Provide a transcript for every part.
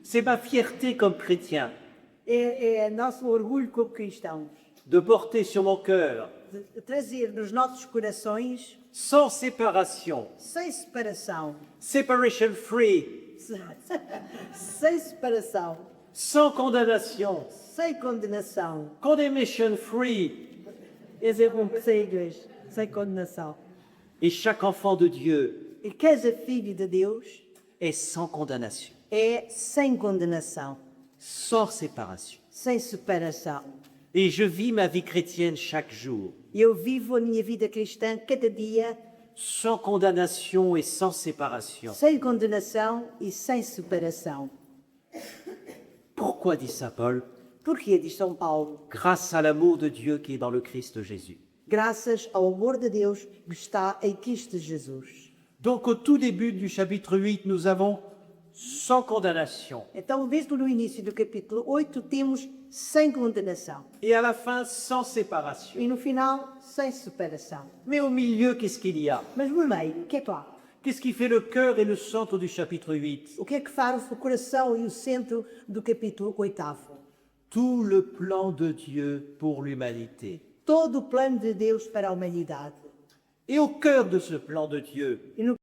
C'est ma fierté comme chrétien É nosso orgulho como cristãos. de porter sur mon cœur, De trazer nos nossos corações, sans séparation, sem separação, separation free, sem separação, sans condamnation, sem condenação. condemnation free. Sem igreja, sem condenação. Et chaque enfant de Dieu E cada filho de Deus est sans condamnation, é sem condenação, sans séparation. sem separação. Et je vis ma vie chrétienne chaque jour, Eu vivo a minha vida cristã cada dia sans condamnation et sans séparation. sem condenação e sem separação. Pourquoi dit Saint Paul? Porquê, diz São Paulo? Grâce à l'amour de Dieu qui est dans le Christ Jésus. Graças ao amor de Deus que está em Cristo Jesus. Donc au tout début du chapitre 8, nous avons sans condamnation. Então, mesmo no início do capítulo 8, temos sem condenação. Et à la fin, sans séparation. E no final, sem separação. Mais au milieu, qu'est-ce qu'il y a? Mas no meio, o que é que há? Qu'est-ce qui fait le cœur et le centre du chapitre 8? O que é que faz o coração e o centro do capítulo 8? Tout le plan de Dieu pour l'humanité. Todo o plano de Deus para a humanidade. Et au cœur de ce plan de Dieu, E no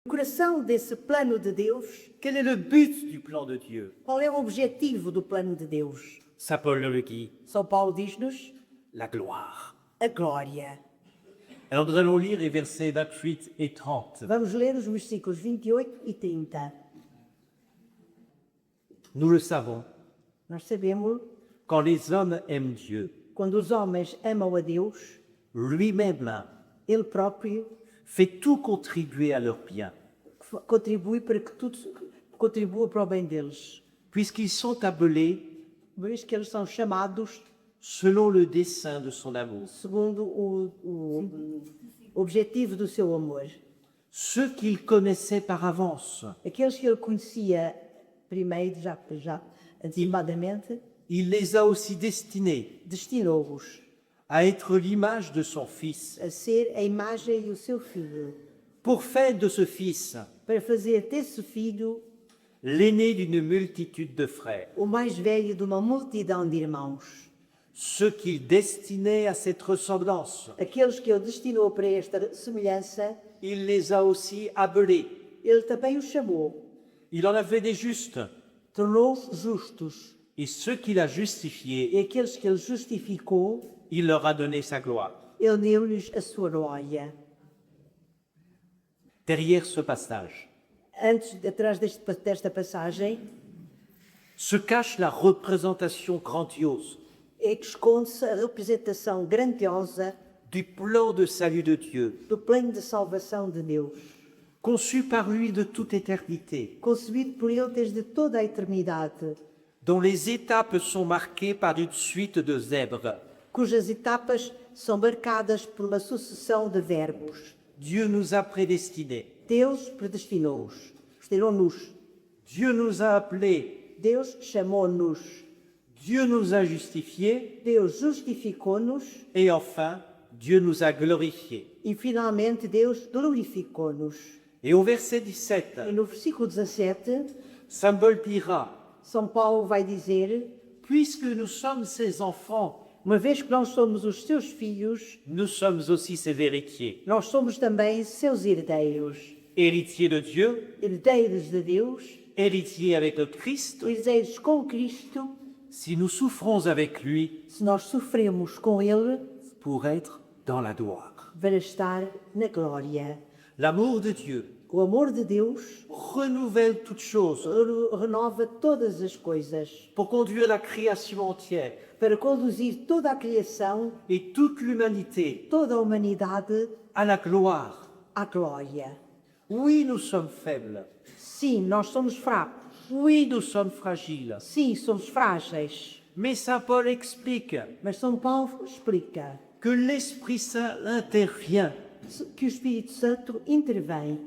coração desse plano de Deus, quel est le but du plan de Dieu? qual é o objetivo do plano de Deus? Saint Paul le dit, São Paulo diz-nos la gloire. a glória. Alors nous allons lire les versets 28 et 30. Vamos ler os versículos 28 e 30. Nous le savons, Nós sabemos, quand les hommes aiment Dieu, quando os homens amam a Deus, lui-même Ele próprio fait tout contribuer à leur bien, contribui para que tudo contribua para o bem deles. puisqu'ils sont appelés Por isso que eles são chamados selon le dessein de son amour. segundo o objetivo do seu amor. Ceux qu'il connaissait par avance, Aqueles que ele conhecia primeiro, já antecipadamente, il les a aussi destinés destinou-os à être l'image de son Fils, a ser a imagem do seu filho, pour faire de ce Fils para fazer desse filho l'aîné d'une multitude de frères. o mais velho de uma multidão de irmãos. Ceux qu'il destinait à cette ressemblance, Aqueles que ele destinou para esta semelhança, il les a aussi appelés. ele também os chamou, Il en a fait des justes. tornou-os justos. Et ceux qu'il a justifiés, E aqueles que ele justificou, il leur a donné sa gloire. ele deu-lhes a sua glória. Derrière ce passage Atrás desta passagem, se cache la représentation grandiose é que esconde-se a representação grandiosa du plan de salut de Dieu, do plano de salvação de Deus, conçu par lui de toute éternité, concebido por ele desde toda a eternidade, dont les étapes sont marquées par une suite de zèbres. cujas etapas são marcadas por uma sucessão de verbos. Dieu nous a prédestinés. Deus predestinou-os, destinou-nos. Dieu nous a appelés. Deus chamou-nos. Dieu nous a justifiés. Deus justificou-nos Et enfin, Dieu nous a glorifiés. e finalmente Deus glorificou-nos. Et au verset E 17, no versículo 17, Saint Paul dira, São Paulo vai dizer: puisque nous sommes ses enfants, uma vez que nós somos os seus filhos, nous sommes aussi ses héritiers. nós somos também seus herdeiros. Héritiers de Dieu, Herdeiros de Deus, héritiers avec le Christ, herdeiros com Cristo, si nous souffrons avec lui se nós sofremos com Ele, pour être dans la gloire. para estar na glória. L'amour de Dieu O amor de Deus renouvelle toutes choses renova todas as coisas, pour conduire la création entière para conduzir toda a criação, et toute l'humanité toda a humanidade à la gloire. à glória. Oui, nous sommes faibles. Sim, nós somos fracos. Oui, nous sommes fragiles. Sim, somos frágeis. Mais Saint Paul explique Mas São Paulo explica que l'Esprit Saint intervient. que o Espírito Santo intervém.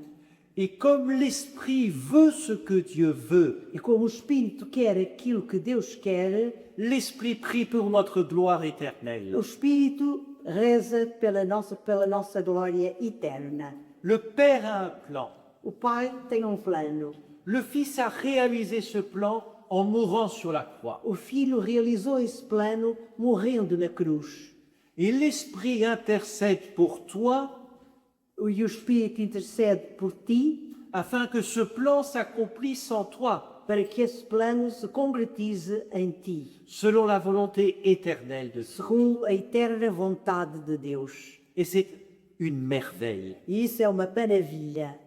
Et comme l'Esprit veut ce que Dieu veut, E como o Espírito quer aquilo que Deus quer, l'Esprit prie pour notre gloire éternelle. o Espírito reza pela nossa glória eterna. Le Père a un plan. O Pai tem um plano. Le Fils a réalisé ce plan en mourant sur la croix. O Filho realizou esse plano morrendo na cruz. Et l'Esprit intercède pour toi E o Espírito intercede por ti afin que ce plan s'accomplisse en toi, para que esse plano se concretize em ti, selon la volonté éternelle de Dieu. segundo a eterna vontade de Deus. Et c'est une merveille. E isso é uma maravilha.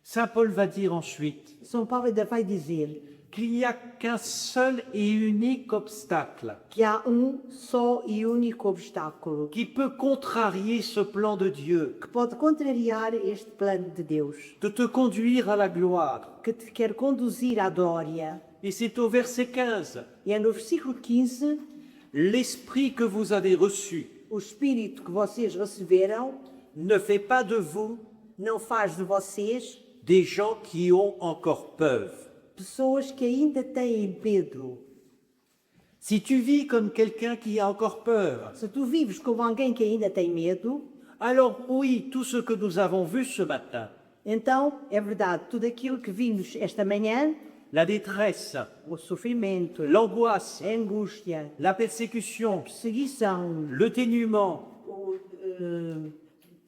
Saint Paul va dire ensuite São Paulo ainda vai dizer qu'il n'y a qu'un seul et unique obstacle que há só e único obstáculo qui peut contrarier ce plan de Dieu, que pode contrariar este plano de Deus, de te conduire à la gloire. que te quer conduzir à glória. Et c'est au verset 15. E é no versículo 15, L'esprit que vous avez reçu o Espírito que vocês receberam ne fait pas de vous não faz de vocês des gens qui ont encore peur. pessoas que ainda têm medo. Si tu vis comme quelqu'un qui a encore peur, Se tu vives como alguém que ainda tem medo, alors oui, tout ce que nous avons vu ce matin, então é verdade, tudo aquilo que vimos esta manhã, la détresse, o sofrimento, l'angoisse, a angústia, la persécution, a perseguição, le dénuement,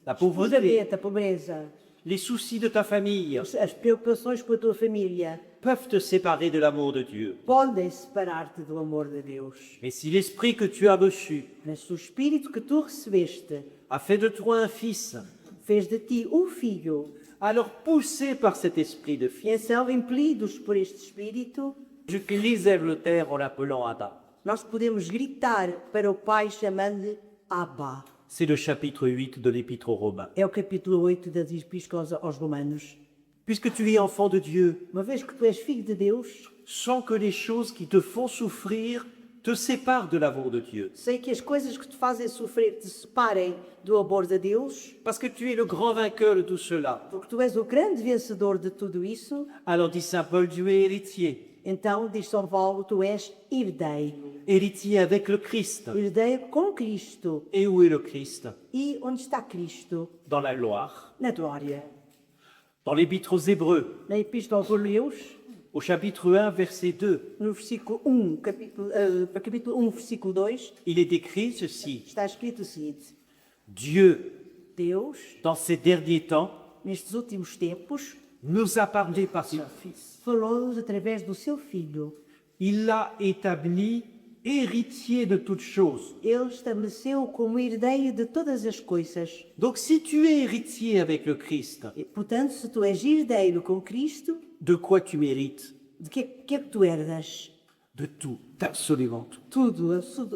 la o pauvreté, esgotamento, a pobreza, les soucis de ta famille as preocupações com a tua família, peuvent te séparer de l'amour de Dieu. podem separar-te do amor de Deus. Mais si l'esprit que tu as reçu Mas se o Espírito que tu recebeste a fait de toi un fils, fez de ti um filho, alors poussé par cet esprit de fils, então impelidos por este Espírito, je crisais le terre en l'appelant Adam. nós podemos gritar para o Pai chamando-lhe Abba. C'est le chapitre 8 de l'Épître aux Romains. É o capítulo 8 da Epístola aos Romanos. Puisque tu es enfant de Dieu, Uma vez que tu és filho de Deus, sans que les choses qui te font souffrir te séparent de l'amour de Dieu. sei que as coisas que te fazem sofrer te separem do amor de Deus, Parce que tu es le grand vainqueur de tout cela. porque tu és o grande vencedor de tudo isso, Alors dit Saint Paul, tu es héritier. então, diz São Paulo, tu és herdeiro. Héritier avec le Christ. Herdeiro com Cristo. Et où est le Christ? E onde está Cristo? Dans la gloire. Na glória. Dans l'Épître aux Hébreux, Na Epístola aos Hebreus, au chapitre 1, verset 2, no versículo 1, capítulo 1, versículo 2, il est écrit ceci. está escrito o seguinte: Dieu, Deus, dans ces derniers temps, nestes últimos tempos, nous a parlé par son Fils. falou-nos através do seu Filho. Il l'a établi héritier de toutes choses. Ele estabeleceu como herdeiro de todas as coisas. Donc si tu es héritier avec le Christ, E, portanto, se tu és herdeiro com Cristo, de quoi tu mérites? de que é que tu herdas? De tout, absolument tout. Tudo,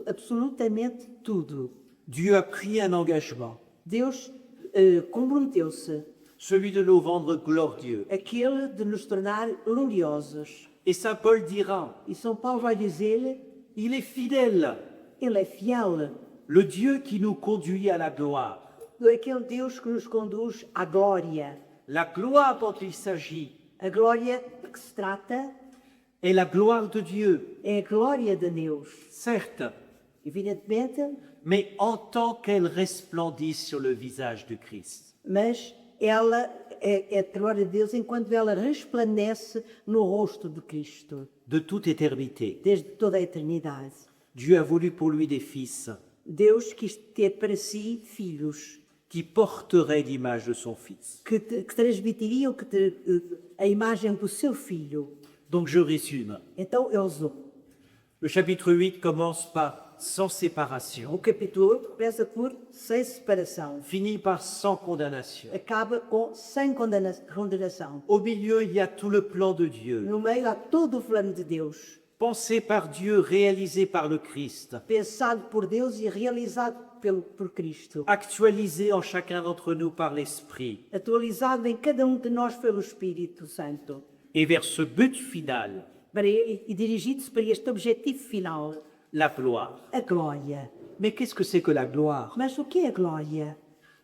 absolutamente tudo. Dieu a pris un engagement, Deus comprometeu-se, celui de nous rendre glorieux. aquele de nos tornar gloriosos. Et Saint Paul dira, E São Paulo vai dizer, il est fidèle, ele é fiel, le Dieu qui nous conduit à la gloire. aquele Deus que nos conduz à glória. La gloire dont il s'agit A glória de que se trata est la gloire de Dieu, é a glória de Deus. certes, Evidentemente, mais en tant qu'elle resplendisse sur le visage du Christ. mas ela é a glória de Deus enquanto ela resplandece no rosto de Cristo, De toute éternité, desde toda a eternidade. Dieu a voulu pour lui des fils Deus quis ter para si filhos qui porteraient l'image de son Fils. que transmitiriam a imagem do seu filho. Donc je résume. Então eles, Le chapitre 8 commence par sans séparation, o capítulo 8 começa por sem separação, finit par sans condamnation. acaba com sem condenação. Au milieu, il y a tout le plan de Dieu, No meio há todo o plano de Deus, pensé par Dieu, réalisé par le Christ, pensado por Deus e realizado por Cristo, actualisé en chacun d'entre nous par l'Esprit. atualizado em cada de nós pelo Espírito Santo, Et vers ce but final, e dirigido-se para este objetivo final, la gloire. a glória. Mais qu'est-ce que c'est que la gloire? Mas o que é a glória?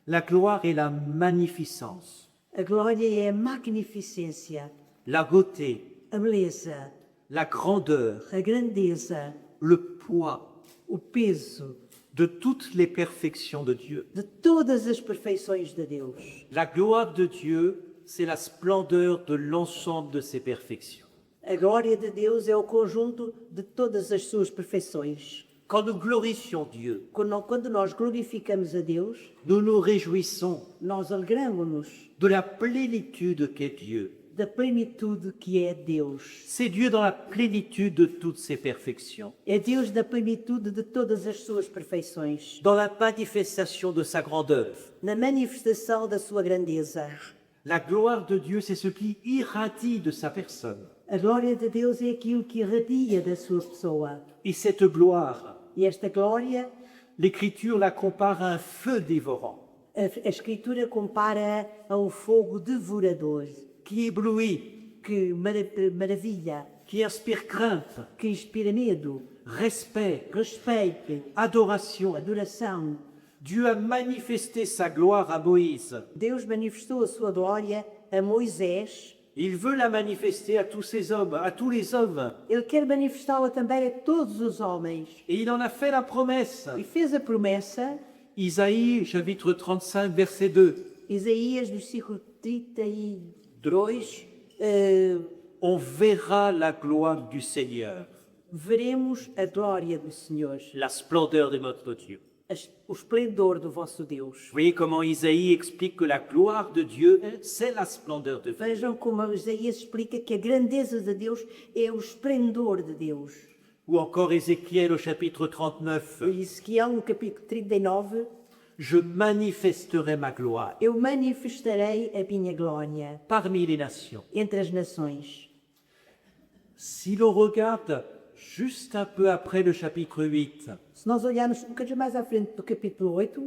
La gloire est la magnificence, A glória é a magnificência, la beauté, a beleza, la grandeur, a grandeza, le poids o peso de toutes les perfections de Dieu. de todas as perfeições de Deus. La gloire de Dieu, c'est la splendeur de l'ensemble de ses perfections. A glória de Deus é o conjunto de todas as suas perfeições. Quand nous glorifions Dieu, Quando nós glorificamos a Deus, nous nous réjouissons nós alegramos-nos de la plénitude qu'est Dieu. da plenitude que é Deus. C'est Dieu dans la plénitude de toutes ses perfections, É Deus da plenitude de todas as suas perfeições, dans la manifestation de sa grandeur. na manifestação da sua grandeza. La gloire de Dieu, c'est ce qui irradie de sa personne. A glória de Deus é aquilo que irradia da sua pessoa. Et cette gloire, E esta glória, l'Écriture la compare à un feu dévorant, a Escritura compara a um fogo devorador, qui éblouit, que maravilha, qui inspire crainte, que inspira medo, respect, respeito, adoration. adoração. Dieu a manifesté sa gloire à Moïse. Deus manifestou a sua glória a Moisés. Il veut la manifester à tous ces hommes, à tous les hommes. Ele quer manifestá-la também a todos os homens. Et il en a fait la promesse. E fez a promessa, Isaïe, chapitre 35, verset 2. Isaías, versículo 32, On verra la gloire du Seigneur, veremos a glória do Senhor, la splendeur de notre Dieu. o esplendor do vosso Deus. Vous voyez comment Isaïe explique que la gloire de Dieu, c'est la splendeur de Dieu. Vejam como Isaías explica que a grandeza de Deus é o esplendor de Deus. Ou encore Ézéchiel au chapitre 39. E Ezequiel, no capítulo 39, Je manifesterai ma gloire eu manifestarei a minha glória parmi les nations. entre as nações. Si l'on regarde juste un peu après le chapitre 8, Se nós olharmos um bocadinho mais à frente do capítulo 8,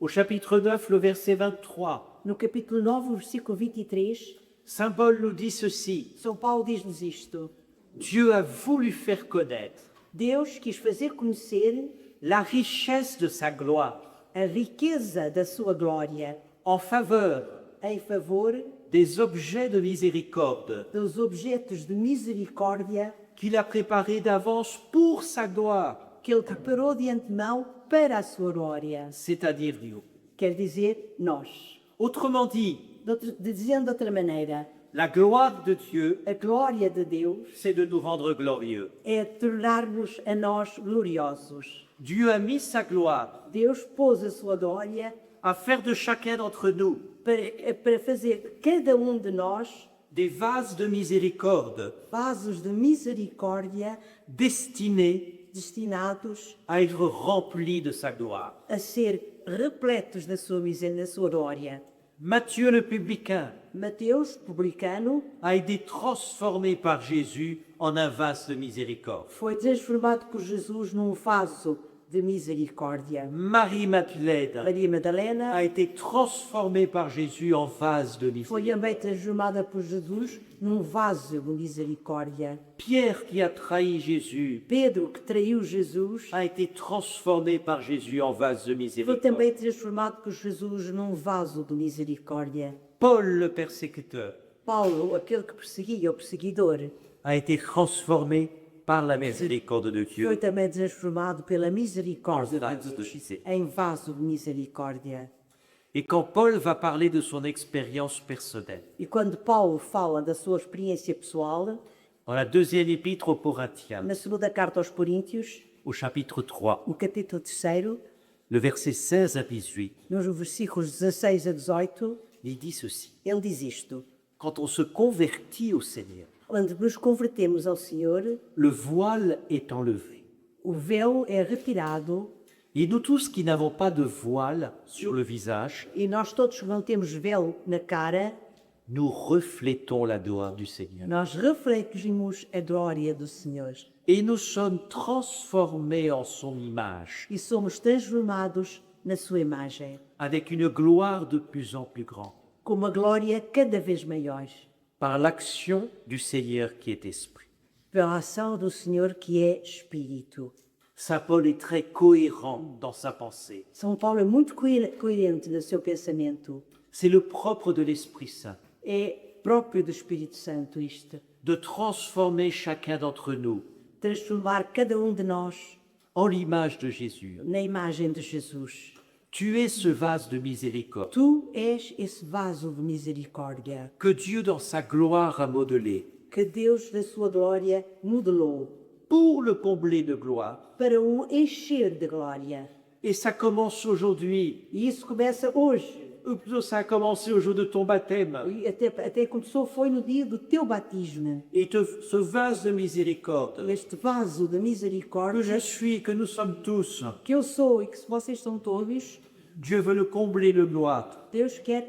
au chapitre 9, le verset 23, no capítulo 9, o versículo 23, Saint Paul nous dit ceci. São Paulo diz-nos isto. Dieu a voulu faire connaître Deus quis fazer conhecer la richesse de sa gloire a riqueza da sua glória en faveur em favor des objets de miséricorde dos objetos de misericórdia qu'il a préparés d'avance pour sa gloire, que Ele preparou de antemão para a sua glória. c'est-à-dire Dieu. Quer dizer, nós. Autrement dit, Dizendo de outra maneira, la gloire de Dieu, a glória de Deus c'est de nous rendre glorieux. é tornar-nos a nós gloriosos. Dieu a mis sa gloire Deus pôs a sua glória à faire de chacun d'entre nous para fazer de cada de nós des vases de miséricorde vasos de misericórdia destinés destinados à être remplis de sa gloire. a ser repletos da sua miséria, da sua glória. Matthieu le publicain Mateus, publicano, a été transformé par Jésus en un vase de miséricorde. foi transformado por Jesus num vaso de misericórdia. Marie-Madeleine Maria Madalena a été transformée par Jésus en vase de foi miséricorde. também transformada por Jesus num vaso de misericórdia. Pierre qui a trahi Jésus Pedro, que traiu Jesus, a été transformé par Jésus en vase de foi miséricorde. também transformado por Jesus num vaso de misericórdia. Paul le persécuteur Paulo, aquele que perseguia o perseguidor, a été transformé par la miséricorde de foi Dieu também transformado pela en misericórdia vase de miséricorde. em vaso de misericórdia. Et quand Paul va parler de son expérience personnelle, E quando Paulo fala da sua experiência pessoal, dans la deuxième épître aux Corinthiens, na segunda carta aos Coríntios, au chapitre 3, no capítulo 3, le verset 16 à 18, nos versículos 16 a 18, il dit ceci. ele diz isto: Quand on se convertit au Seigneur, quando nos convertemos ao Senhor, le voile est enlevé. o véu é retirado Et nous tous qui n'avons pas de voile sur le visage, e nós todos que não temos véu na cara, nous reflétons la gloire du Seigneur. nós refletimos a glória do Senhor Et nous sommes transformés en son image, e somos transformados na sua imagem, avec une gloire de plus en plus grande, com uma glória cada vez maior, par l'action du Seigneur qui est esprit. pela ação do Senhor que é Espírito. Saint Paul est très cohérent dans sa pensée. São Paulo é muito coerente no seu pensamento. C'est le propre de l'Esprit Saint, É próprio do Espírito Santo isto. de transformer chacun d'entre nous Transformar cada de nós en l'image de Jésus. na imagem de Jesus. Tu es ce vase de miséricorde Tu és esse vaso de misericórdia que Dieu dans sa gloire a modelé. que Deus, da sua glória, modelou pour le combler de gloire. para o encher de glória. Et ça commence aujourd'hui. E isso começa hoje. Ou plutôt, ça a commencé au jour de ton baptême. E até começou, foi no dia do teu batismo. Et ce vase de miséricorde Este vaso da que misericórdia je suis, que nous sommes tous, que eu sou e que vocês são todos, Dieu veut le combler de gloire Deus quer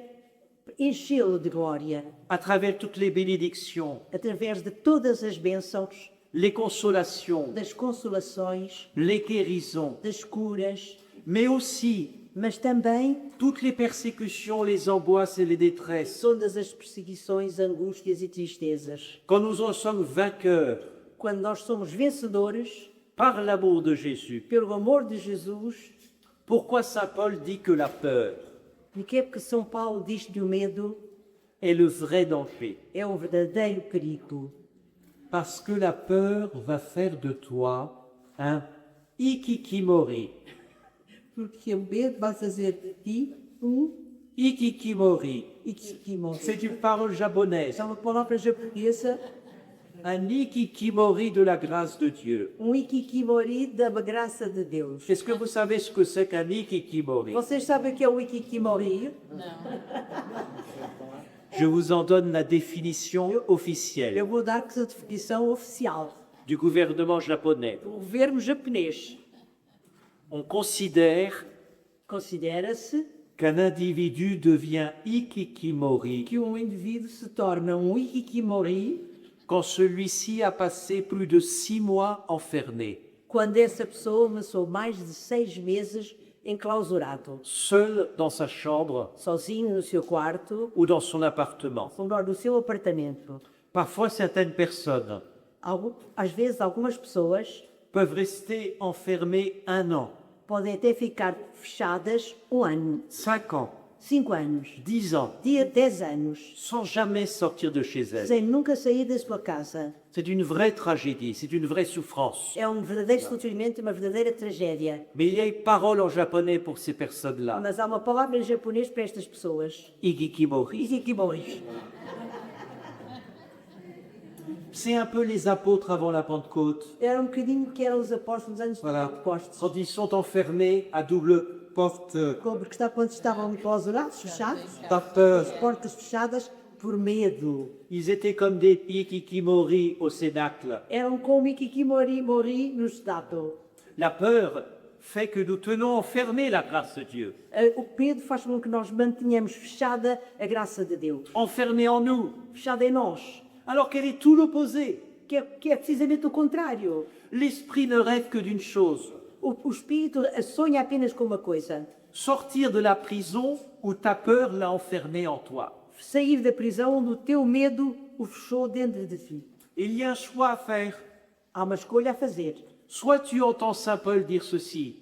enchê-lo de glória, à travers toutes les bénédictions, através de todas as bênçãos, les consolations, das consolações, les guérisons, das curas, mais aussi mas também toutes les persécutions, les angoisses et les détresses. todas as perseguições, angústias e tristezas. Quand nous en sommes vainqueurs Quando nós somos vencedores, par l'amour de Jésus, pelo amor de Jesus, pourquoi Saint Paul dit que la peur e que é porque São Paulo diz que o medo est le vrai danger? é um verdadeiro perigo. Parce que la peur va faire de toi un ikikimori. Porque o medo vai fazer de ti Ikikimori, ikikimori. c'est une parole japonaise. É uma palavra japonesa, Un ikikimori de la grâce de Dieu. ikikimori da graça de Deus. Est-ce que vous savez ce que c'est qu'un ikikimori? Vocês sabem o que é o ikikimori? Je vous en donne la définition Eu officielle vou dar a definição oficial du gouvernement japonais. do governo japonês. On considère Considera-se qu'un individu devient ikikimori que um indivíduo se torna ikikimori quand celui-ci a passé plus de 6 mois enfermé, quando essa pessoa passou mais de 6 meses enclausurado, seul dans sa chambre sozinho no seu quarto, ou dans son appartement. ou no seu apartamento. Parfois, certaines personnes Às vezes, algumas pessoas peuvent rester enfermées 1 an, podem até ficar fechadas 1 ano, 5 ans, 5 anos, 10 ans, 10 anos, sans jamais sortir de chez elles. sem nunca sair da sua casa. C'est une vraie tragédie, c'est une vraie souffrance. É um verdadeiro sofrimento e uma verdadeira tragédia. Mais il y a une parole en japonais pour ces personnes-là. Mas há uma palavra em japonês para estas pessoas. Ikikimori. Ikikimori. C'est un peu les apôtres avant la Pentecôte. Era bocadinho que eram os apóstolos antes de Voilà. Pentecostes. Quand ils sont enfermés à double porte, Porque quando estavam enclausurados, fechados, par peur, as portas fechadas, por medo. ils étaient comme des ikikimori au cénacle. Eram como Ikikimori no estátua. La peur fait que nous tenons enfermée la grâce de Dieu, O medo faz com que nós mantenhamos fechada a graça de Deus. enfermée en nous, Fechada em nós. alors qu'elle est tout l'opposé. Que é precisamente o contrário. L'esprit ne rêve que d'une chose, O espírito sonha apenas com uma coisa. sortir de la prison où ta peur l'a enfermé en toi. Sair da prisão onde o teu medo o fechou dentro de ti. Il y a un choix à faire. Há uma escolha a fazer. Soit tu entends Saint Paul dire ceci,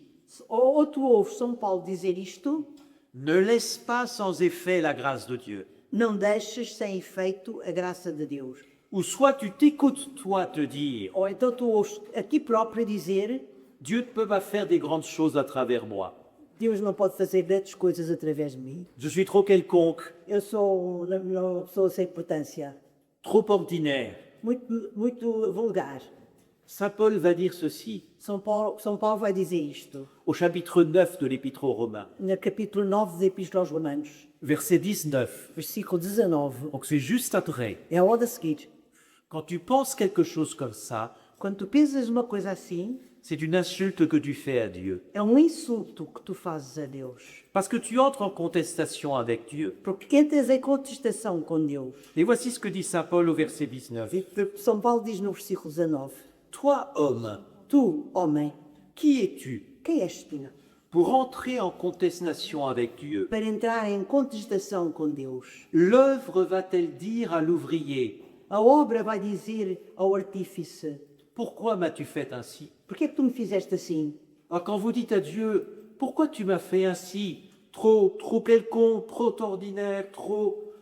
Ou tu ouves São Paulo dizer isto, ne laisse pas sans effet la grâce de Dieu. não deixes sem efeito a graça de Deus. Ou soit tu t'écoutes toi te dire, Ou então tu ouves a ti próprio dizer, Dieu ne peut pas faire des grandes choses à travers moi. Deus não pode fazer grandes coisas através de mim. Je suis trop quelconque, Eu sou uma pessoa sem importância. trop ordinaire. Muito vulgar. Saint Paul va dire ceci São Paulo vai dizer isto. au chapitre 9 de l'Épître aux Romains, No capítulo 9 da Epístola aos Romanos, verset 19. versículo 19. Donc c'est juste après. É a hora a seguir. Quand tu penses quelque chose comme ça, Quando tu pensas uma coisa assim, c'est une insulte que tu fais à Dieu. é um insulto que tu fazes a Deus. Parce que tu entres en contestation avec Dieu. Porque entras em contestação com Deus. Et voici ce que dit Saint Paul au verset 19. São Paulo diz no versículo 19: Toi, homme, Tu, homem, qui es-tu quem és tu? pour entrer en contestation avec Dieu? Para entrar em contestação com Deus. L'œuvre va-t-elle dire à l'ouvrier, A obra vai dizer ao artífice: pourquoi m'as-tu fait ainsi? Porquê que tu me fizeste assim? Ah, quand vous dites à Dieu, pourquoi tu m'as fait ainsi? Trop quelconque, trop ordinaire, trop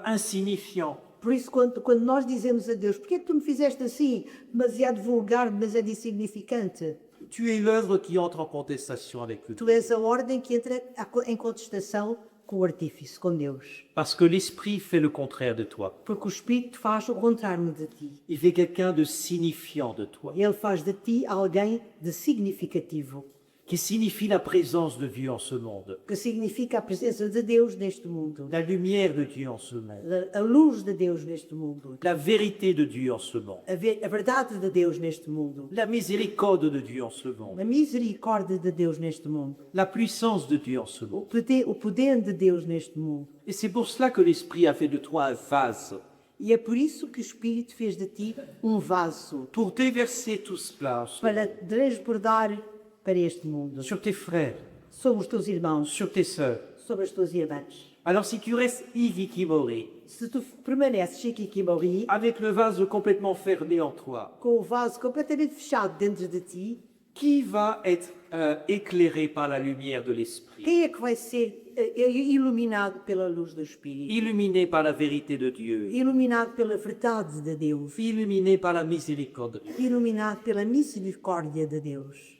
insignifiant. Por isso, quando nós dizemos a Deus: Porquê que tu me fizeste assim? Demasiado vulgar, demasiado insignificante. Tu es l'œuvre qui entre en contestation avec le Tu Dieu. és a ordem que entra em contestação com o artífice, com Deus. Parce que l'esprit fait le contraire de toi. Porque o Espírito faz o contrário de ti. Il fait quelqu'un de signifiant de toi, Ele faz de ti alguém de significativo, qui signifie la présence de Dieu en ce monde, que significa a presença de Deus neste mundo, la lumière de Dieu en ce monde, a luz de Deus neste mundo, la vérité de Dieu en ce monde, a verdade de Deus neste mundo, la miséricorde de Dieu en ce monde, a misericórdia de Deus neste mundo, la puissance de Dieu en ce monde. o poder de Deus neste mundo. Et c'est pour cela que l'Esprit a fait de toi un vase, E é por isso que o Espírito fez de ti vaso pour déverser tout cela para transbordar para este mundo, sur tes frères, sobre os teus irmãos, sur tes sœurs. sobre as tuas irmãs. Alors si tu restes ikikimori, Se tu permaneces Shikikimori, avec le vase complètement fermé en toi, com o vaso completamente fechado dentro de ti, qui va être éclairé par la lumière de l'Esprit, quem é que vai ser iluminado pela luz do Espírito? illuminé par la vérité de Dieu, Iluminado pela verdade de Deus, illuminé par la miséricorde de Dieu. iluminado pela misericórdia de Deus.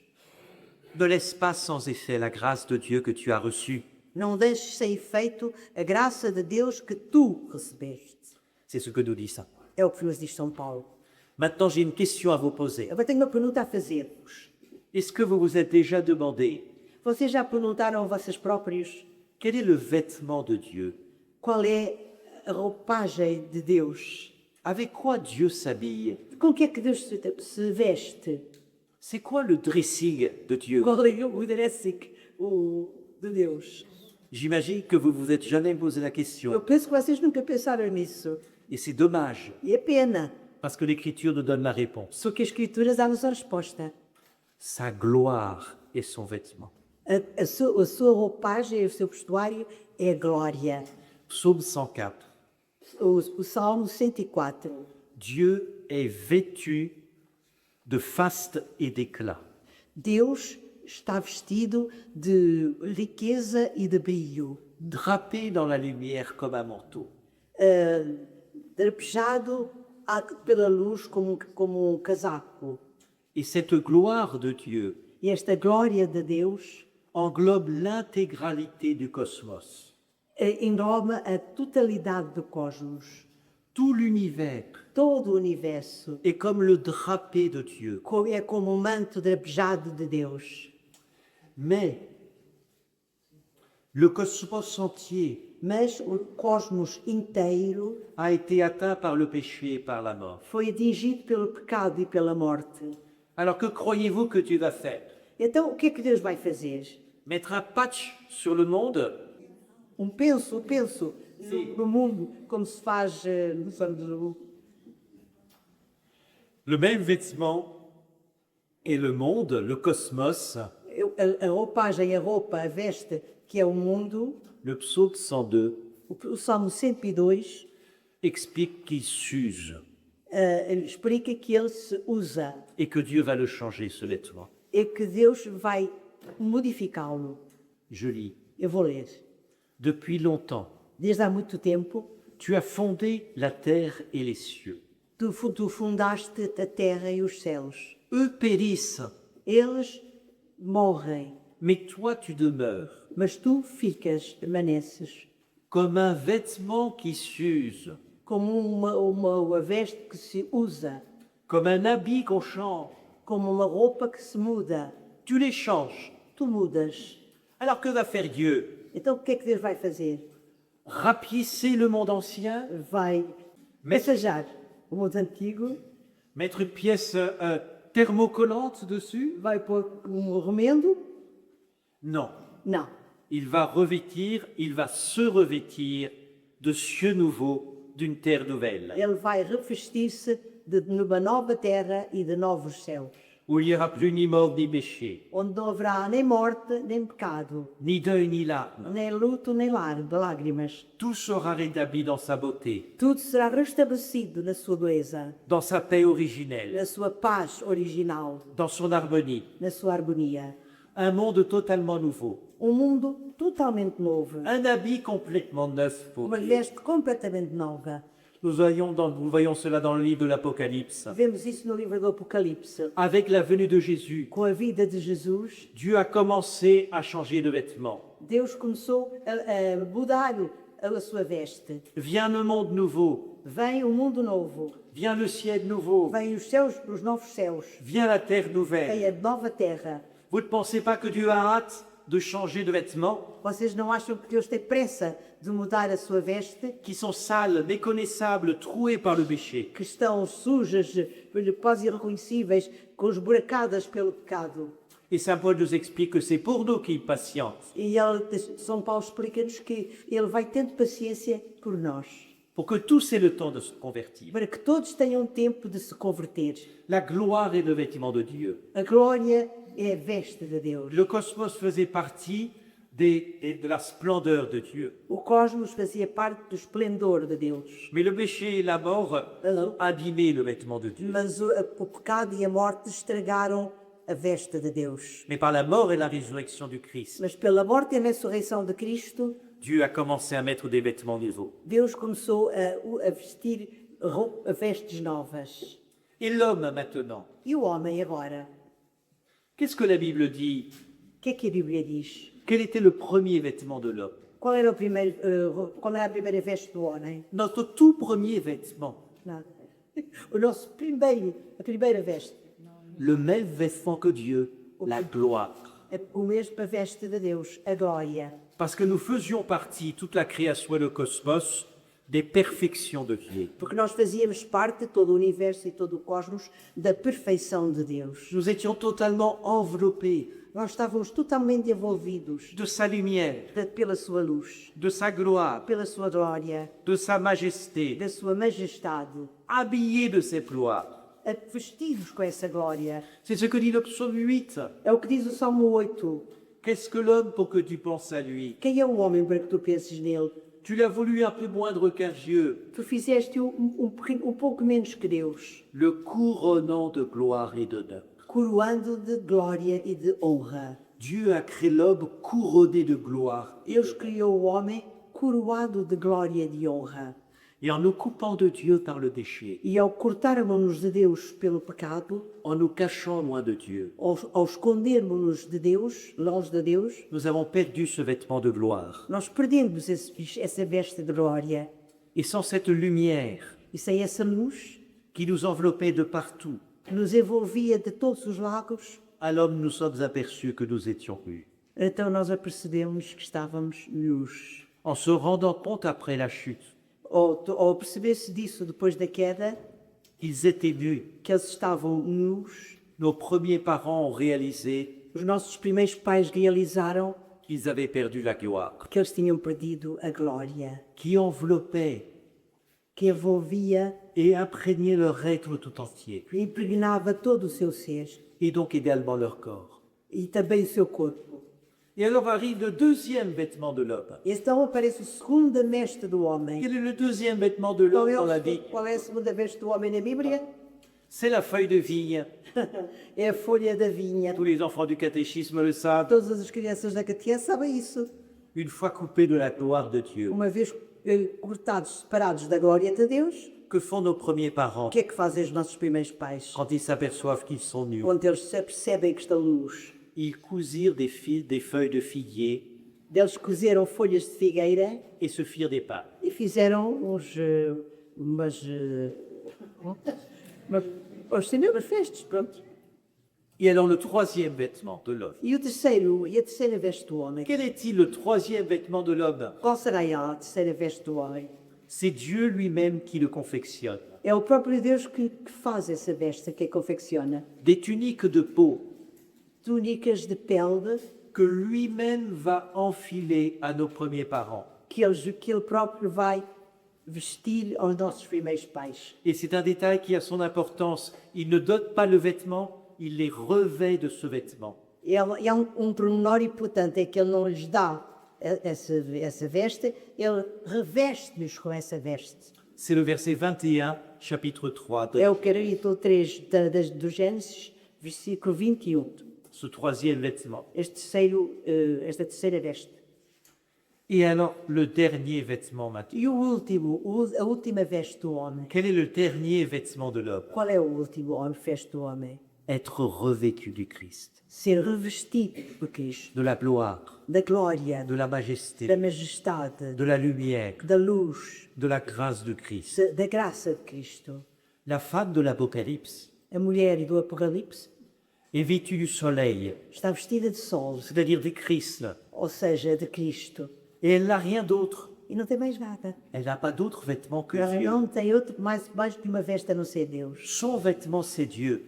Ne laisse pas sans effet la grâce de Dieu que tu as reçue. Não deixes sem efeito a graça de Deus que tu recebeste. C'est ce que nous dit Saint Paul. É o que nos diz São Paulo. Maintenant, j'ai une question à vous poser. Agora tenho uma pergunta a fazer-vos. Est-ce que vous vous êtes déjà demandé Vocês já perguntaram a vocês próprios quel est le vêtement de Dieu? qual é a roupagem de Deus? Avec quoi Dieu s'habille? Com que é que Deus se veste? C'est quoi le dressing de Dieu? Qual é o dressing de Deus? J'imagine que vous vous êtes jamais posé la Eu question. penso que vocês nunca pensaram nisso. Et c'est dommage, E é pena, parce que l'Écriture nous donne la réponse. porque as Escrituras dão-nos a resposta. Sa gloire est son vêtement. A sua roupagem, o seu vestuário é a glória. Psaume 104. O Salmo 104. Dieu est vêtu de faste et d'éclat. Deus está vestido de riqueza e de brilho, Drapé dans la lumière comme un manteau. drapejado pela luz como casaco. Et cette gloire de Dieu E esta glória de Deus englobe l'intégralité du cosmos. engloba a totalidade do cosmos. Tout l'univers Todo o universo est comme le drapé de Dieu. é como um manto drapejado de Deus. Mais le cosmos entier Mas o cosmos inteiro a été atteint par le péché et par la mort. foi atingido pelo pecado e pela morte. Alors que croyez-vous que Dieu va faire? Então, o que é que Deus vai fazer? Mettre un patch sur le monde? Penso Sim. no mundo, como se faz Le même vêtement et le monde, le cosmos, a roupagem, a roupa, a veste, que é o mundo. le psaume 102 O Salmo 102 explique qu'il s'use explica que ele se usa et que Dieu va le changer, ce vêtement. e que Deus vai modificá-lo. Je lis. Eu vou ler. Depuis longtemps, Desde há muito tempo, tu as fondé la terre et les cieux. tu fundaste a terra e os céus. Eux périssent, Eles morrem, mais toi tu demeures, mas tu permaneces, comme un vêtement qui s'use, como uma veste que se usa, comme un habit qu'on change. como uma roupa que se muda. Tu les changes. Tu mudas. Alors que va faire Dieu? Então o que é que Deus vai fazer? Rapiécer le monde ancien? Vai massajar o mundo antigo, Mettre une pièce thermocollante dessus? vai pôr remendo? Non. Não. Il va se revêtir de cieux nouveaux, d'une terre nouvelle, Ele vai revestir-se de uma nova terra e de novos céus, où il n'y aura plus ni mort ni péché, onde não haverá nem morte, nem pecado, ni deuil ni larmes. nem luto, nem lágrimas. Tout sera rétabli dans sa beauté, Tudo será restabelecido na sua beleza, dans sa paix originelle, na sua paz original, dans son harmonie. na sua harmonia. Un monde totalement nouveau, Mundo totalmente novo, un habit complètement neuf pour uma Dieu. veste completamente nova. Nous voyons cela dans le livre de l'Apocalypse. Vemos isso no livro do Apocalipse. Avec la venue de Jésus, Com a vida de Jesus, Dieu a commencé à changer de vêtements. Deus começou a mudar a sua veste. Vient le monde nouveau, Vem o mundo novo, vient le ciel nouveau, vem os céus, os novos céus, vient la terre vem nouvelle. a nova terra. Vous ne pensez pas que Dieu a hâte de changer de vêtements Vocês não acham que Deus tem pressa de mudar a sua veste? qui sont sales, méconnaissables, trouées par le péché? Que estão sujas, quase irreconhecíveis, esburacadas pelo pecado. Et Saint Paul nous explique que c'est pour nous qu'il patiente, E São Paulo explica-nos que ele vai tendo paciência por nós, pour que tous aient le temps de se convertir. para que todos tenham tempo de se converter. La gloire est le vêtement de Dieu. A glória é a veste de Deus. Le cosmos faisait partie de la splendeur de Dieu. O cosmos fazia parte do esplendor de Deus. Mais le péché et la mort ont abîmé le vêtement de Dieu. Mas o pecado e a morte estragaram a veste de Deus. Mais par la mort et la résurrection du Christ, Mas pela morte e a ressurreição de Cristo, Dieu a commencé à mettre des vêtements nouveaux. Deus começou a vestir vestes novas. Et l'homme maintenant, E o homem agora? qu'est-ce que la Bible dit? O que é que a Bíblia diz? Quel était le premier vêtement de l'homme? Qual era a primeira veste do homem? Notre tout premier vêtement, Nada. A primeira veste. le même vêtement que Dieu, la gloire. O mesmo veste de Deus, a glória. Parce que nous faisions partie, toute la création et le cosmos, des perfections de Dieu. Porque nós fazíamos parte, todo o universo e todo o cosmos, da perfeição de Deus. Nous étions totalement enveloppés Nós estávamos totalmente envolvidos de sa lumière, pela sua luz, de sa gloire, pela sua glória, de sa majesté, da sua majestade, habillés de cette gloire. vestidos com essa glória. C'est ce que dit le psaume 8. É o que diz o Salmo 8. Qu'est-ce que l'homme pour que tu penses à lui? Quem é o homem para que tu penses nele? Tu l'as voulu un peu moindre qu'un Dieu, Tu fizeste-o um pouco menos que Deus, le couronnant de gloire et d'honneur. coroando de glória e de honra. Dieu a créé l'homme couronné de gloire. Deus criou o homem coroado de glória e de honra. Et en nous coupant de Dieu par le péché, E ao cortarmos-nos de Deus pelo pecado, en nous cachant loin de Dieu, ao escondermos-nos de Deus, longe de Deus, nous avons perdu ce vêtement de gloire. nós perdemos essa veste de glória. Et sans cette lumière E sem essa luz qui nous enveloppait de partout, que nos envolvia de todos os lados, alors nous nous sommes aperçus que nous étions nus. então nós apercebemos que estávamos nus. En se rendant compte après la chute Ao perceber-se disso depois da queda, qu'ils étaient nus, que eles estavam nus, nos premiers parents ont réalisé os nossos primeiros pais realizaram qu'ils avaient perdu la gloire, que eles tinham perdido a glória, qui enveloppait que envolvia et imprégnait leur être tout entier, e impregnava todo o seu ser et donc également leur corps. e também o seu corpo. Et alors arrive le deuxième vêtement de l'homme. Então aparece o segundo mestre do homem. Quel est le deuxième vêtement de Qual l'homme é, dans la vie? qual é a segunda veste do homem na Bíblia? C'est la feuille de vigne. É a folha da vinha. Tous les enfants du catéchisme le savent. Todas as crianças da catequese sabem isso. Une fois coupés de la gloire de Dieu, Uma vez cortados, separados da glória de Deus, que font nos premiers o parents que é que fazem os nossos primeiros pais? quand ils s'aperçoivent qu'ils sont nus? Quando eles se apercebem que estão nus. Ils cousirent des fils, des feuilles de figuier Deles cozeram folhas de figueira et se firent des pains. e fizeram umas festas, pronto. Et alors le troisième vêtement de l'homme. E a terceira veste do homem? Quel est-il le troisième vêtement de l'homme? Qual será ela, a terceira veste do homem? C'est Dieu lui-même qui le confectionne. É o próprio Deus que faz essa veste, que a confecciona. Des tuniques de peau Túnicas de pele que lui-même va enfiler à nos premiers parents. que ele próprio vai vestir aos nossos primeiros pais. Et c'est un détail qui a son importance. Il ne donne pas le vêtement, il les revêt de ce vêtement. E há pormenor importante, é que ele não lhes dá essa veste, ele reveste-nos com essa veste. C'est le verset 21, chapitre 3, É o capítulo 3 do Gênesis, versículo 21. ce troisième vêtement. Esta terceira veste. Et alors, le dernier vêtement maintenant. E a última veste do homem. Quel est le dernier vêtement de l'homme? Qual é o último veste do homem? être revêtu du Christ, ser revestido por Cristo, de la gloire, da glória, de la da majesté, majestade, de la lumière, da luz, de la grâce de Christ. da graça de Cristo. La femme de l'Apocalypse A mulher do Apocalipse est vêtue du soleil, está vestida de sol, c'est-à-dire du Christ, ou seja, de Cristo, et elle n'a rien d'autre. e não tem mais nada. Elle n'a pas d'autre vêtement que Ela Dieu. não tem outro mais que uma veste a não ser Deus. Son vêtement, c'est Dieu.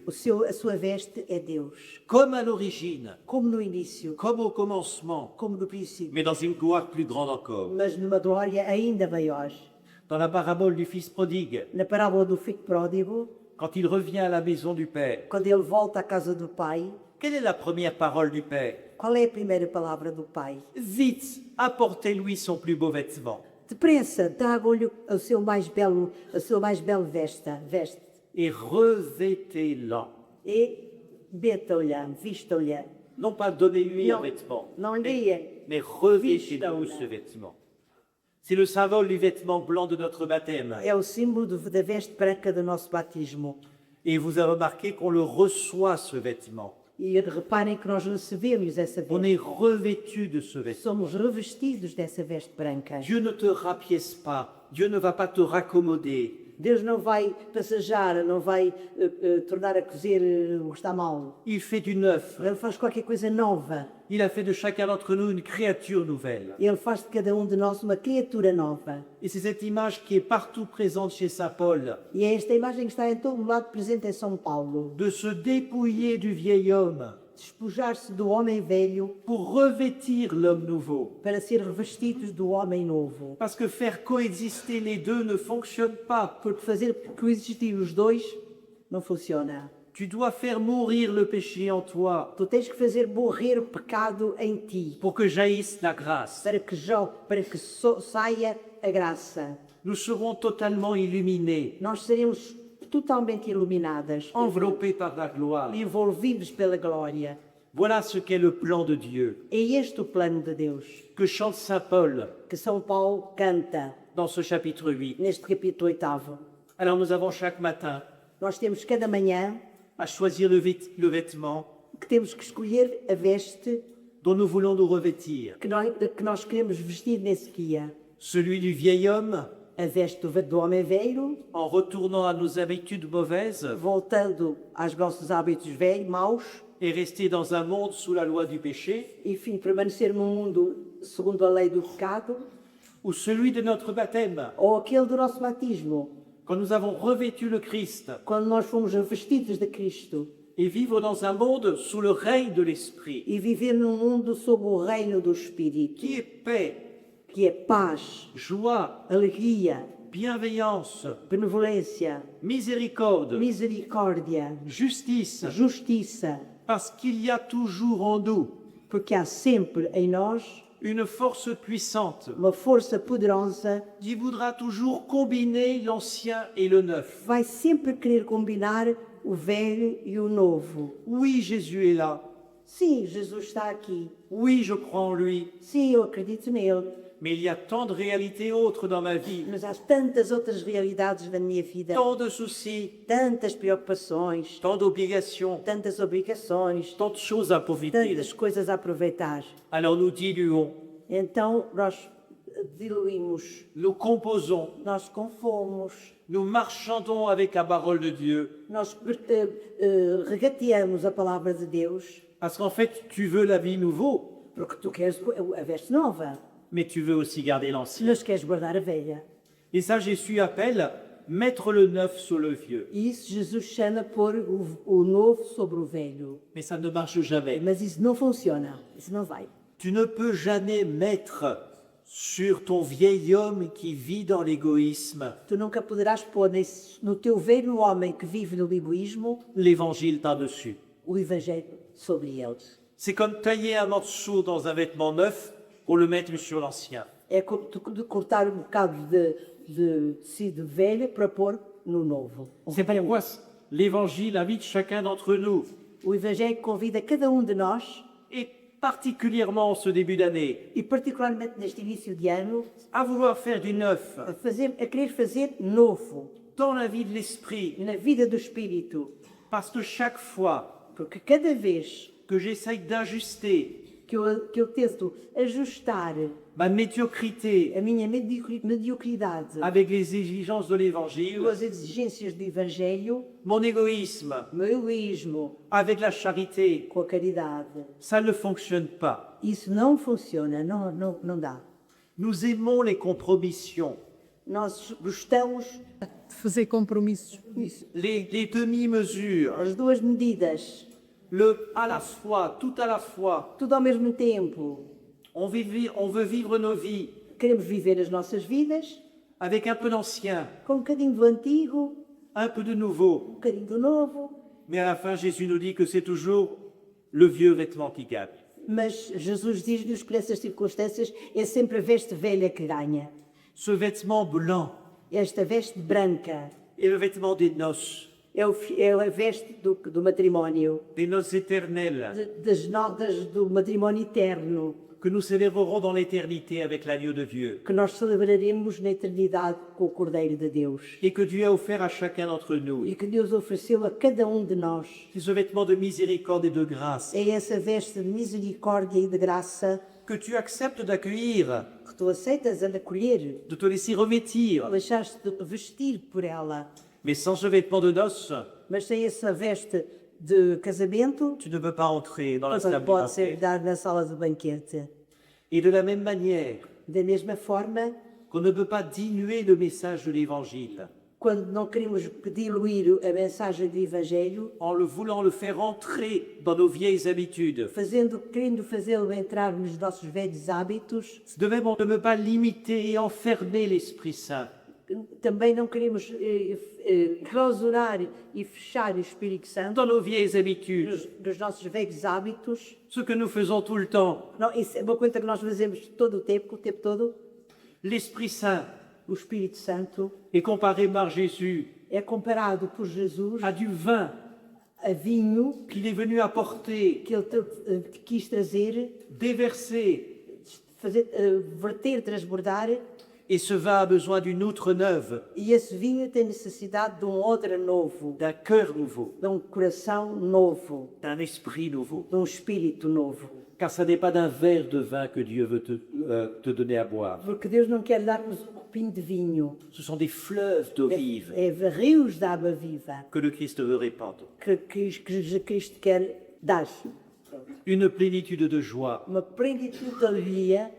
A sua veste é Deus. Comme à l'origine, Como no início, comme au commencement, como no princípio, mais dans une gloire plus grande encore. mas numa glória ainda maior. Dans la parabole du Fils prodigue, Na parábola do filho pródigo, quand il revient à la maison du Père, quando ele volta à casa do pai, quelle est la première parole du Père? qual é a primeira palavra do pai? Vite, apportez-lui son plus beau vêtement Depressa, tragam-lhe a sua mais belo veste, et revêtez-la. e metam-lhe, vistam-lhe. Non pas donnez-lui un Non, vêtement, não lhe mais revêtez-vous Vêtements. ce vêtement. C'est le symbole du vêtement blanc de notre baptême. é o símbolo da veste branca do nosso batismo. Et vous avez remarqué qu'on le reçoit, ce vêtement. E reparem que nós recebemos essa On veste. est revêtu de ce vêtement. Somos revestidos dessa veste branca. Dieu ne te rapièce pas. Dieu ne va pas te raccommoder. Deus não vai passajar, não vai tornar a cozer o que está mal. Il fait du neuf. Ele faz qualquer coisa nova. Il a fait de chacun d'entre nous une créature nouvelle. Ele faz de cada um de nós uma criatura nova. Et c'est cette image qui est partout présente chez saint Paul, E é esta imagem que está em todo lado presente em São Paulo. de se dépouiller du vieil homme Despojar-se do homem velho pour revêtir l'homme nouveau. para ser revestidos do homem novo. Parce que faire coexister les deux ne fonctionne pas. Porque fazer coexistir os dois não funciona. Tu dois faire mourir le péché en toi Tu tens que fazer morrer o pecado em ti pour que jaillisse la grâce. para que saia a graça. Nous serons totalement illuminés, Nós seremos totalmente iluminadas, enveloppés par la gloire. envolvidos pela glória. Voilà ce qu'est le plan de Dieu, É este o plano de Deus que chante saint Paul que São Paulo canta dans ce chapitre 8. neste capítulo 8. Alors nous avons chaque matin Nós temos cada manhã à choisir le vêtement que temos que escolher a veste dont nous voulons nous revêtir. que nós queremos vestir nesse dia. Celui du vieil homme, A veste do homem velho, en retournant à nos habitudes mauvaises voltando aos nossos hábitos velhos, maus, et rester dans un monde sous la loi du péché, enfim, permanecer num mundo segundo a lei do pecado, ou celui de notre baptême, ou aquele do nosso batismo, quand nous avons revêtu le Christ, quando nós fomos revestidos de Cristo, et vivre dans un monde sous le règne de l'Esprit, e viver num mundo sob o reino do Espírito, qui est paix, que é paz, joie, alegria, bienveillance, benevolência, miséricorde, misericórdia, justice, justiça, parce qu'il y a toujours en nous porque há sempre em nós une force puissante uma força poderosa qui voudra toujours combiner l'ancien et le neuf. que vai sempre querer combinar o velho e o novo. Oui, Jésus est là. Sim, Jesus está aqui. Oui, je crois en lui. Sim, eu acredito nele. Mais il y a tant de réalités autres dans ma vie, Mas há tantas outras realidades na minha vida, tant de soucis, tantas preocupações, tant d'obligations, tantas obrigações, tant de choses à profiter. tantas coisas a aproveitar. Alors nous diluons, Então nós diluímos, nous composons, nós confomos, nous marchandons avec la parole de Dieu. nós regateamos a palavra de Deus, Parce qu'en fait, tu veux la vie nouveau, porque tu queres a veste nova, mais tu veux aussi garder l'ancien. mas queres guardar a velha. Et ça, Jésus appelle mettre le neuf sur le vieux. E isso Jesus chama pôr o novo sobre o velho. Mais ça ne marche jamais. Mas isso não funciona, isso não vai. Tu ne peux jamais mettre sur ton vieil homme qui vit dans l'égoïsme Tu nunca poderás pôr no teu velho homem que vive no egoísmo l'évangile par-dessus. o evangelho sobre eles. C'est comme tailler un morceau dans un vêtement neuf pour le mettre sur l'ancien. É como de cortar um bocado de tecido velho para pôr no novo. C'est pourquoi l'évangile invite chacun d'entre nous, O evangelho convida cada um de nós, et particulièrement en ce début d'année, e particularmente neste início de ano, à vouloir faire du neuf a querer fazer novo dans la vie de l'esprit. na vida do Espírito. Parce que chaque fois Porque cada vez que j'essaye d'ajuster que eu tento ajustar ma médiocrité a minha mediocridade avec les exigences de l'Évangile, com as exigências do Evangelho, mon égoïsme o meu egoísmo avec la charité, com a caridade, ça ne fonctionne pas. isso não funciona, não dá. Nous aimons les compromissions, Nós gostamos de fazer compromissos. disso. les demi-mesures, As duas medidas, le à la fois, tout à la fois. tudo ao mesmo tempo. On veut vivre nos vies Queremos viver as nossas vidas avec un peu d'ancien, com um bocadinho do antigo, un peu de nouveau. um bocadinho do novo, Mais à la fin, Jésus nous dit que c'est toujours le vieux vêtement qui gagne. mas Jesus diz-nos que nessas circunstâncias é sempre a veste velha que ganha. Ce vêtement blanc Esta veste branca est le vêtement des noces é a veste do matrimónio, éternelles, das notas do matrimónio eterno, que nous célébrerons dans l'éternité avec l'agneau de Dieu, que nós celebraremos na eternidade com o Cordeiro de Deus. et que Dieu a offert à chacun d'entre nous. E que Deus ofereceu a cada um de nós. C'est ce vêtement de miséricorde et de grâce É essa veste de misericórdia e de graça que tu acceptes d'accueillir, que tu aceitas a acolher, de te laisser revêtir. deixaste de vestir por ela. Mais sans ce vêtement de noces, Mas sem essa veste de casamento, tu ne peux pas entrer dans la não salle du pode ser banquet. dado na sala de banquete. Et de la même manière Da mesma forma, qu'on ne peut pas diluer le message de l'Évangile quando não queremos diluir a mensagem do Evangelho, en le voulant le faire entrer dans nos vieilles habitudes. querendo fazê-lo entrar nos nossos velhos hábitos, De même, on ne peut pas limiter et enfermer l'Esprit Saint. também não queremos clausurar e fechar o Espírito Santo Dans nos vieilles habitudes, nos nossos velhos hábitos. ce que nous faisons tout le temps. Não, isso é uma coisa que nós fazemos todo o tempo todo. L'Esprit Saint O Espírito Santo est comparé par Jésus é comparado por Jesus à du vin a vinho qu'il est venu apporter, que ele quis trazer, déverser. verter, transbordar, Et ce vin a besoin d'une outre neuve, e esse vinho tem necessidade de um odre novo, d'un cœur nouveau, de um coração novo, d'un esprit nouveau. de um espírito novo. Car ce n'est pas d'un verre de vin que Dieu veut te donner à boire. Porque Deus não quer dar-nos um copinho de vinho, Ce sont des fleuves d'eau vive é rios de água viva que le Christ veut répandre. que Cristo quer dar. Une plénitude de joie. Uma plenitude de alegria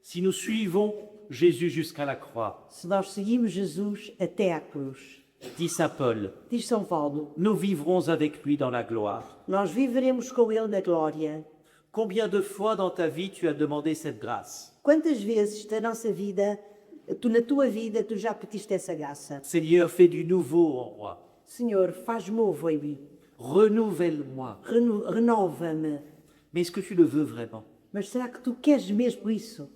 Si nous suivons Jésus jusqu'à la croix, se nós seguimos Jesus até à cruz. dit saint Paul, Diz São Paulo, nous vivrons avec lui dans la gloire. nós viveremos com Ele na glória. Combien de fois dans ta vie tu as demandé cette grâce? Quantas vezes na nossa vida, na tua vida, tu já pediste essa graça? Seigneur, fais du nouveau en moi. Senhor, faz novo em mim. Renouvelle-moi. Renova-me. Mais est-ce que tu le veux vraiment? Mas será que tu queres mesmo isso?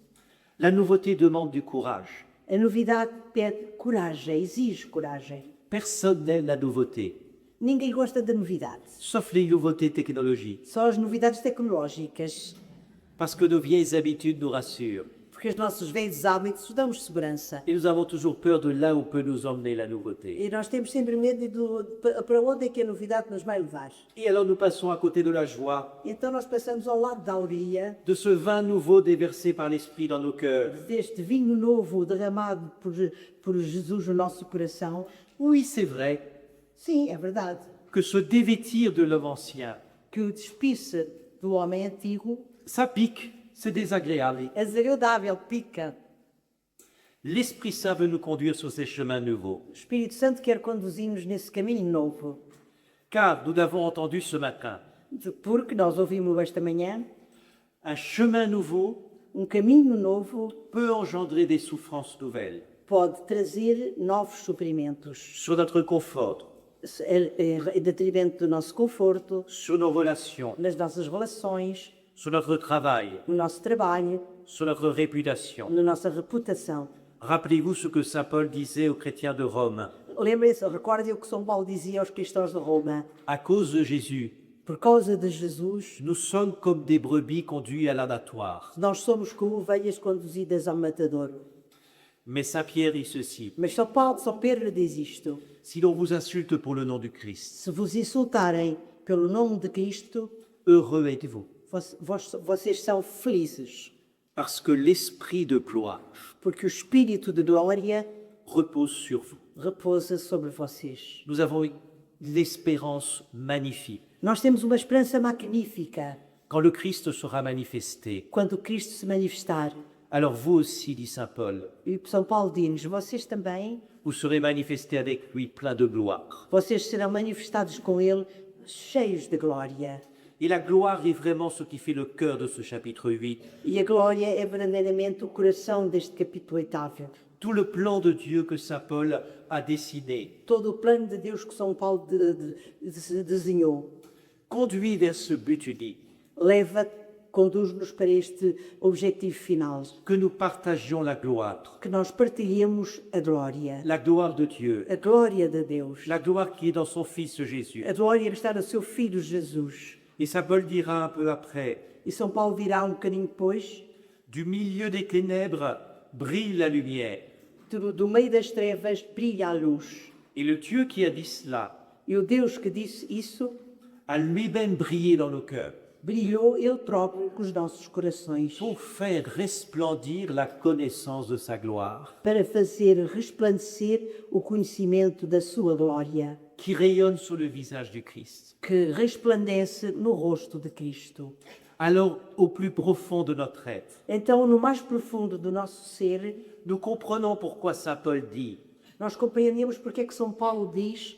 La nouveauté demande du courage. A novidade pede coragem, exige coragem. Personne n'aime la nouveauté, Ninguém gosta da novidade. sauf les nouveautés technologiques, Só as novidades tecnológicas. parce que nos vieilles habitudes nous rassurent. Porque os nossos velhos hábitos dão-nos segurança. Et nous avons toujours peur de là où peut nous emmener la nouveauté. E nós temos sempre medo para onde é que a novidade nos vai levar. Et alors nous passons à côté de la joie, Então nós passamos ao lado da alegria, de ce vin nouveau déversé par l'Esprit dans nos cœurs. deste vinho novo derramado por Jesus no nosso coração. Oui, c'est vrai Sim, é verdade. que se dévêtir de l'homme ancien, Que o despisse do homem antigo ça pique, c'est désagréable. é desagradável, pica. L'Esprit Saint veut nous conduire sur ces chemins nouveaux. O Espírito Santo quer conduzir-nos nesse caminho novo. Car nous l'avons entendu ce matin, Porque nós ouvimos esta manhã, un chemin nouveau caminho novo peut engendrer des souffrances nouvelles pode trazer novos sofrimentos. sur notre confort, Em detrimento do nosso conforto, sur nos relations, nas nossas relações, sur notre travail, no nosso trabalho, sur notre réputation. na nossa reputação. Rappelez-vous ce que saint Paul disait aux chrétiens de Rome. Lembrem-se, recordem o que São Paulo dizia aos cristãos de Roma. À cause de Jésus, Por causa de Jesus, nous sommes comme des brebis conduits à l'abattoir. nós somos como ovelhas conduzidas ao matadouro. Mais Saint Pierre dit ceci, Mas São Pedro diz isto: si l'on vous insulte pour le nom du Christ, se vos insultarem pelo nome de Cristo, heureux êtes-vous, vocês são felizes, parce que l'esprit de gloire porque o Espírito de glória repose sur vous. repousa sobre vocês. Nous avons une espérance magnifique. Nós temos uma esperança magnífica. Quand le Christ sera manifesté, Quando Cristo se manifestar, alors vous aussi, dit Saint Paul, e São Paulo diz-nos, vocês também, vous serez manifestés avec lui plein de gloire. vocês serão manifestados com Ele, cheios de glória. Et la gloire est vraiment ce qui fait le cœur de ce chapitre 8. E a glória é verdadeiramente o coração deste capítulo 8. Tout le plan de Dieu que Saint Paul a dessiné Todo o plano de Deus que São Paulo desenhou, conduit vers ce but unique, conduz-nos para este objetivo final, que nous partagions la gloire que nós partilhemos a glória de Dieu, de Deus, la gloire qui est dans son Fils Jésus. a glória que está no seu Filho Jesus. Et Saint Paul dira un peu après, E São Paulo dirá um bocadinho depois, du milieu des ténèbres brille la lumière. do meio das trevas brilha a luz. Et le Dieu qui a dit cela E o Deus que disse isso, a lui-même brillé dans nos cœurs brilhou Ele próprio com os nossos corações, pour faire resplendir la connaissance de sa gloire, para fazer resplandecer o conhecimento da sua glória, qui rayonne sur le visage du Christ. que resplandece no rosto de Cristo. Alors, au plus profond de notre être, Então, no mais profundo do nosso ser, nous comprenons pourquoi Saint Paul dit nós compreendemos porque é que São Paulo diz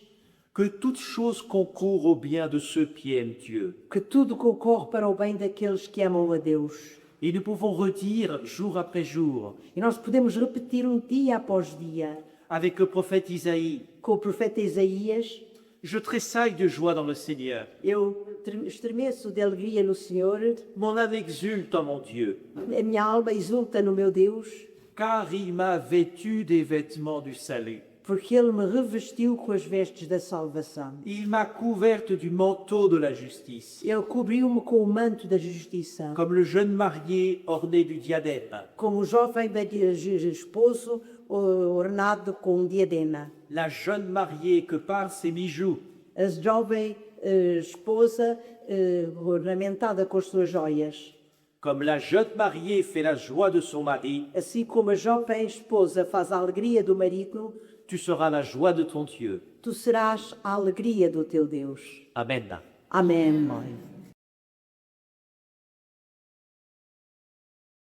que toute chose concourt au bien de ceux qui aiment Dieu. que tudo concorre para o bem daqueles que amam a Deus. Et nous pouvons redire jour après jour, E nós podemos repetir dia após dia, avec le prophète Isaïe, com o profeta Isaías: je tressaille de joie dans le Seigneur. eu estremeço de alegria no Senhor, Mon âme exulte en mon Dieu, a minha alma exulta no meu Deus, car il m'a vêtu des vêtements du salut. porque Ele me revestiu com as vestes da salvação. Il m'a couverte du manteau de la justice, Ele cobriu-me com o manto da justiça, comme le jeune marié orné du diadème. como o jovem esposo ornado com um diadema. La jeune mariée que par ses bijoux, A jovem esposa ornamentada com as suas joias. comme la jeune mariée fait la joie de son mari, Assim como a jovem esposa faz a alegria do marido, tu seras la joie de ton Dieu. tu serás a alegria do teu Deus. Amen. Amém, mãe.